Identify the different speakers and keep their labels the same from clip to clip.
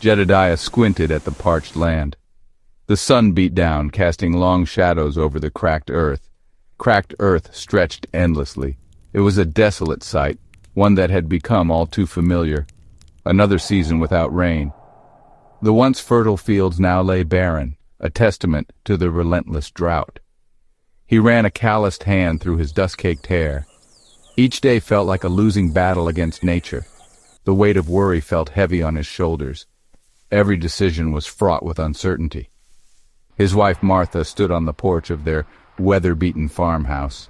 Speaker 1: Jedediah squinted at the parched land. The sun beat down, casting long shadows over the cracked earth. Cracked earth stretched endlessly. It was a desolate sight, one that had become all too familiar. Another season without rain. The once fertile fields now lay barren, a testament to the relentless drought. He ran a calloused hand through his dust-caked hair. Each day felt like a losing battle against nature. The weight of worry felt heavy on his shoulders. Every decision was fraught with uncertainty. His wife Martha stood on the porch of their weather-beaten farmhouse.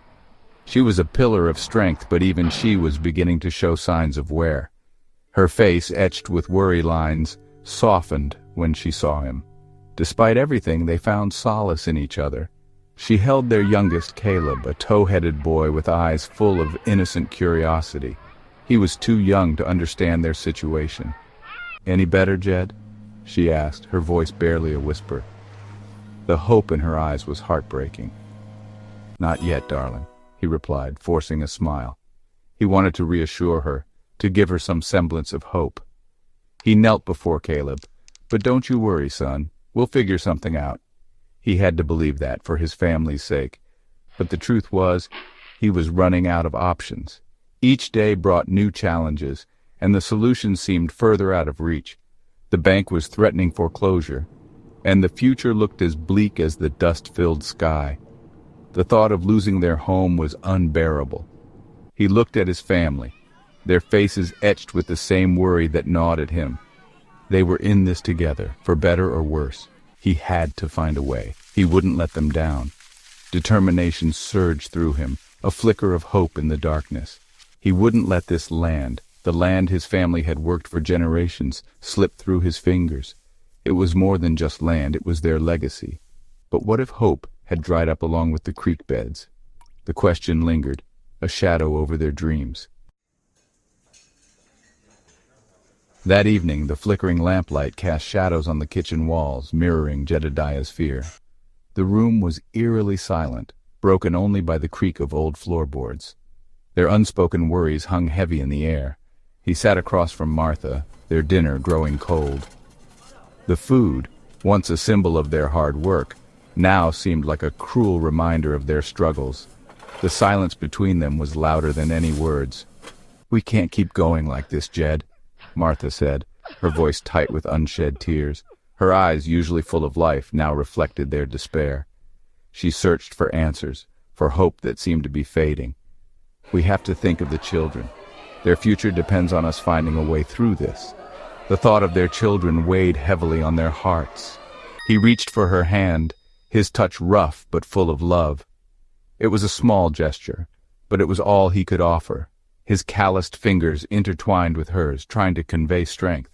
Speaker 1: She was a pillar of strength, but even she was beginning to show signs of wear. Her face, etched with worry lines, softened when she saw him. Despite everything, they found solace in each other. She held their youngest, Caleb, a tow-headed boy with eyes full of innocent curiosity. He was too young to understand their situation. "Any better, Jed?" she asked, her voice barely a whisper. The hope in her eyes was heartbreaking. "Not yet, darling," he replied, forcing a smile. He wanted to reassure her, to give her some semblance of hope. He knelt before Caleb. "But don't you worry, son. We'll figure something out." He had to believe that for his family's sake. But the truth was, he was running out of options. Each day brought new challenges, and the solutions seemed further out of reach. The bank was threatening foreclosure, and the future looked as bleak as the dust-filled sky. The thought of losing their home was unbearable. He looked at his family, their faces etched with the same worry that gnawed at him. They were in this together, for better or worse. He had to find a way. He wouldn't let them down. Determination surged through him, a flicker of hope in the darkness. He wouldn't let this land, the land his family had worked for generations, slip through his fingers. It was more than just land, it was their legacy. But what if hope had dried up along with the creek beds? The question lingered, a shadow over their dreams. That evening, the flickering lamplight cast shadows on the kitchen walls, mirroring Jedediah's fear. The room was eerily silent, broken only by the creak of old floorboards. Their unspoken worries hung heavy in the air. He sat across from Martha, their dinner growing cold. The food, once a symbol of their hard work, now seemed like a cruel reminder of their struggles. The silence between them was louder than any words. "We can't keep going like this, Jed," Martha said, her voice tight with unshed tears. Her eyes, usually full of life, now reflected their despair. She searched for answers, for hope that seemed to be fading. "We have to think of the children. Their future depends on us finding a way through this." The thought of their children weighed heavily on their hearts. He reached for her hand, his touch rough but full of love. It was a small gesture, but it was all he could offer. His calloused fingers intertwined with hers, trying to convey strength.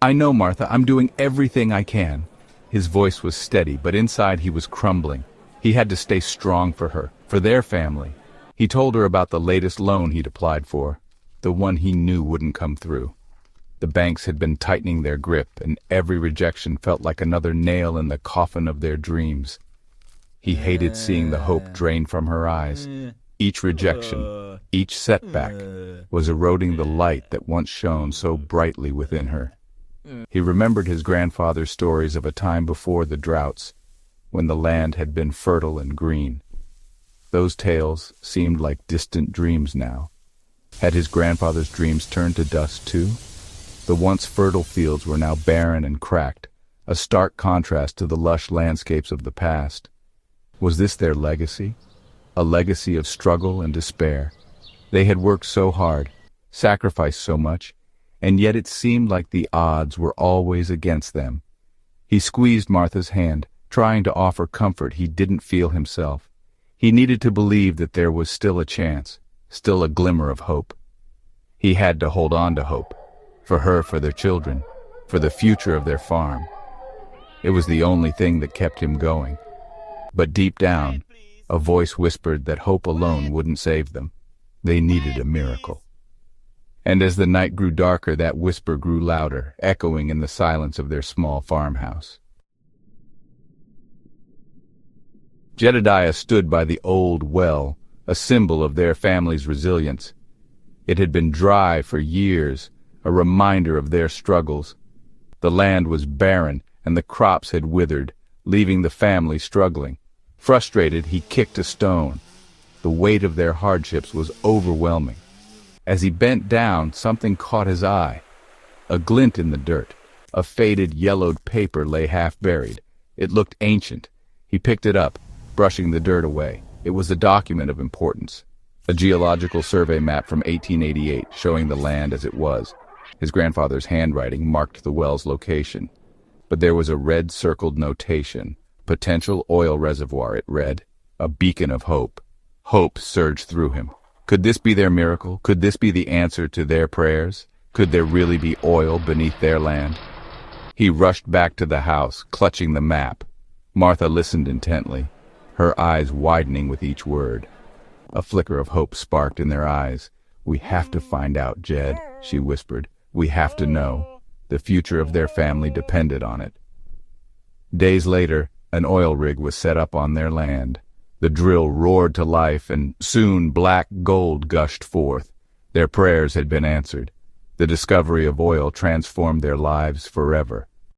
Speaker 1: "I know, Martha, I'm doing everything I can." His voice was steady, but inside he was crumbling. He had to stay strong for her, for their family. He told her about the latest loan he'd applied for, the one he knew wouldn't come through. The banks had been tightening their grip, and every rejection felt like another nail in the coffin of their dreams. He hated seeing the hope drain from her eyes. Each rejection, each setback, was eroding the light that once shone so brightly within her. He remembered his grandfather's stories of a time before the droughts, when the land had been fertile and green. Those tales seemed like distant dreams now. Had his grandfather's dreams turned to dust too? The once fertile fields were now barren and cracked, a stark contrast to the lush landscapes of the past. Was this their legacy? A legacy of struggle and despair. They had worked so hard, sacrificed so much, and yet it seemed like the odds were always against them. He squeezed Martha's hand, trying to offer comfort he didn't feel himself. He needed to believe that there was still a chance, still a glimmer of hope. He had to hold on to hope, for her, for their children, for the future of their farm. It was the only thing that kept him going. But deep down, a voice whispered that hope alone wouldn't save them. They needed a miracle. And as the night grew darker, that whisper grew louder, echoing in the silence of their small farmhouse. Jedediah stood by the old well, a symbol of their family's resilience. It had been dry for years, a reminder of their struggles. The land was barren, and the crops had withered, leaving the family struggling. Frustrated, he kicked a stone. The weight of their hardships was overwhelming. As he bent down, something caught his eye. A glint in the dirt. A faded, yellowed paper lay half-buried. It looked ancient. He picked it up, brushing the dirt away. It was a document of importance. A geological survey map from 1888 showing the land as it was. His grandfather's handwriting marked the well's location. But there was a red circled notation. Potential oil reservoir, it read. A beacon of hope. Hope surged through him. Could this be their miracle? Could this be the answer to their prayers? Could there really be oil beneath their land? He rushed back to the house, clutching the map. Martha listened intently, her eyes widening with each word. A flicker of hope sparked in their eyes. "We have to find out, Jed," she whispered. "We have to know." The future of their family depended on it. Days later, an oil rig was set up on their land. The drill roared to life, and soon black gold gushed forth. Their prayers had been answered. The discovery of oil transformed their lives forever.